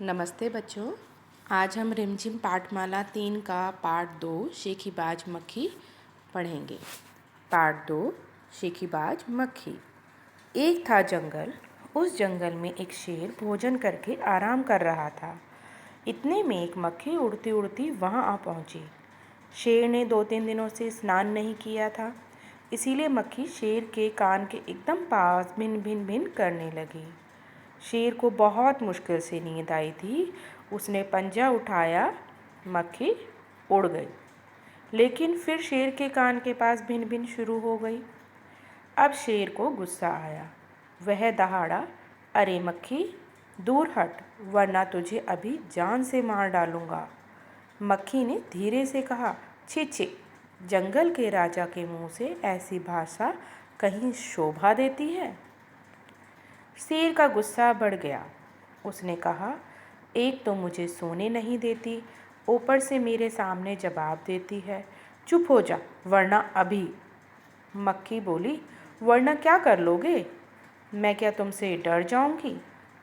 नमस्ते बच्चों। आज हम रिमझिम पाठमाला 3 का पाठ 2 शेखीबाज मक्खी पढ़ेंगे। पाठ 2 शेखीबाज मक्खी। एक था जंगल। उस जंगल में एक शेर भोजन करके आराम कर रहा था। इतने में एक मक्खी उड़ती उड़ती वहाँ आ पहुँची। शेर ने 2-3 दिनों से स्नान नहीं किया था, इसीलिए मक्खी शेर के कान के एकदम पास भिन भिन भिन करने लगी। शेर को बहुत मुश्किल से नींद आई थी। उसने पंजा उठाया, मक्खी उड़ गई, लेकिन फिर शेर के कान के पास भिन भिन शुरू हो गई। अब शेर को गुस्सा आया। वह दहाड़ा, अरे मक्खी, दूर हट, वरना तुझे अभी जान से मार डालूंगा। मक्खी ने धीरे से कहा, छी छी, जंगल के राजा के मुंह से ऐसी भाषा कहीं शोभा देती है। शेर का गुस्सा बढ़ गया। उसने कहा, एक तो मुझे सोने नहीं देती, ऊपर से मेरे सामने जवाब देती है। चुप हो जा, वरना अभी। मक्खी बोली, वरना क्या कर लोगे? मैं क्या तुमसे डर जाऊंगी?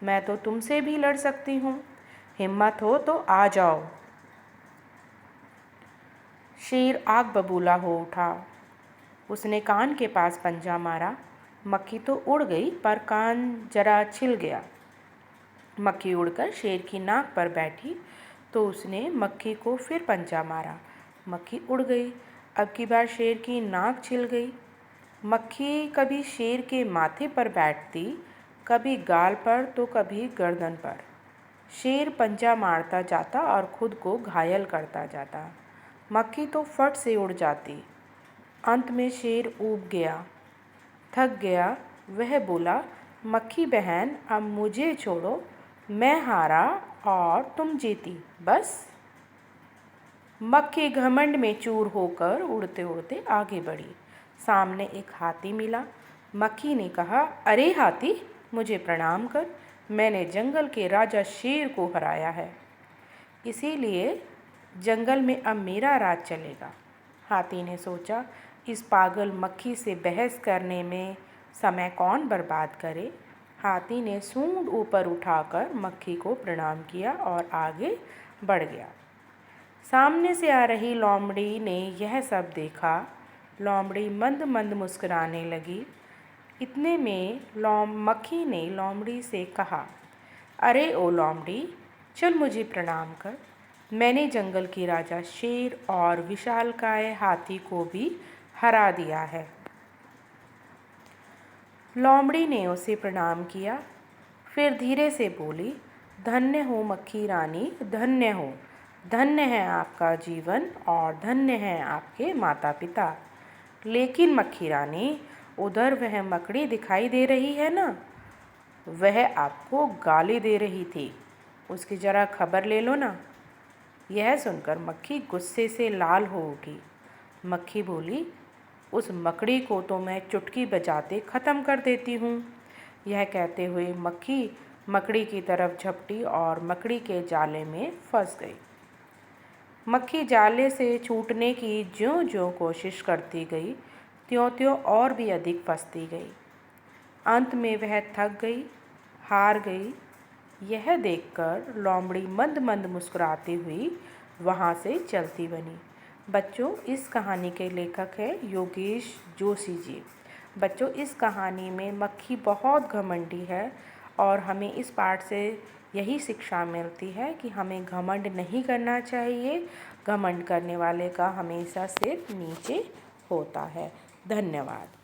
मैं तो तुमसे भी लड़ सकती हूँ। हिम्मत हो तो आ जाओ। शेर आग बबूला हो उठा। उसने कान के पास पंजा मारा। मक्खी तो उड़ गई, पर कान जरा छिल गया। मक्खी उड़कर शेर की नाक पर बैठी तो उसने मक्खी को फिर पंजा मारा। मक्खी उड़ गई। अब की बार शेर की नाक छिल गई। मक्खी कभी शेर के माथे पर बैठती, कभी गाल पर तो कभी गर्दन पर। शेर पंजा मारता जाता और खुद को घायल करता जाता। मक्खी तो फट से उड़ जाती। अंत में शेर ऊब गया, थक गया। वह बोला, मक्खी बहन, अब मुझे छोड़ो, मैं हारा और तुम जीती, बस। मक्खी घमंड में चूर होकर उड़ते उड़ते आगे बढ़ी। सामने एक हाथी मिला। मक्खी ने कहा, अरे हाथी, मुझे प्रणाम कर, मैंने जंगल के राजा शेर को हराया है, इसीलिए जंगल में अब मेरा राज चलेगा। हाथी ने सोचा, इस पागल मक्खी से बहस करने में समय कौन बर्बाद करे। हाथी ने सूंड ऊपर उठाकर मक्खी को प्रणाम किया और आगे बढ़ गया। सामने से आ रही लोमड़ी ने यह सब देखा। लोमड़ी मंद मंद मुस्कुराने लगी। इतने में मक्खी ने लोमड़ी से कहा, अरे ओ लोमड़ी, चल मुझे प्रणाम कर, मैंने जंगल के राजा शेर और विशालकाय हाथी को भी हरा दिया है। लोमड़ी ने उसे प्रणाम किया, फिर धीरे से बोली, धन्य हो मक्खी रानी, धन्य हो, धन्य है आपका जीवन और धन्य है आपके माता पिता। लेकिन मक्खी रानी, उधर वह मकड़ी दिखाई दे रही है ना, वह आपको गाली दे रही थी, उसकी ज़रा खबर ले लो ना। यह सुनकर मक्खी गुस्से से लाल हो उठी। मक्खी बोली, उस मकड़ी को तो मैं चुटकी बजाते ख़त्म कर देती हूँ। यह कहते हुए मक्खी मकड़ी की तरफ झपटी और मकड़ी के जाले में फंस गई। मक्खी जाले से छूटने की ज्यों-ज्यों कोशिश करती गई, त्यों-त्यों और भी अधिक फंसती गई। अंत में वह थक गई, हार गई। यह देखकर लोमड़ी मंद मंद मुस्कुराती हुई वहाँ से चलती बनी। बच्चों, इस कहानी के लेखक हैं योगेश जोशी जी। बच्चों, इस कहानी में मक्खी बहुत घमंडी है और हमें इस पाठ से यही शिक्षा मिलती है कि हमें घमंड नहीं करना चाहिए। घमंड करने वाले का हमेशा सिर नीचे होता है। धन्यवाद।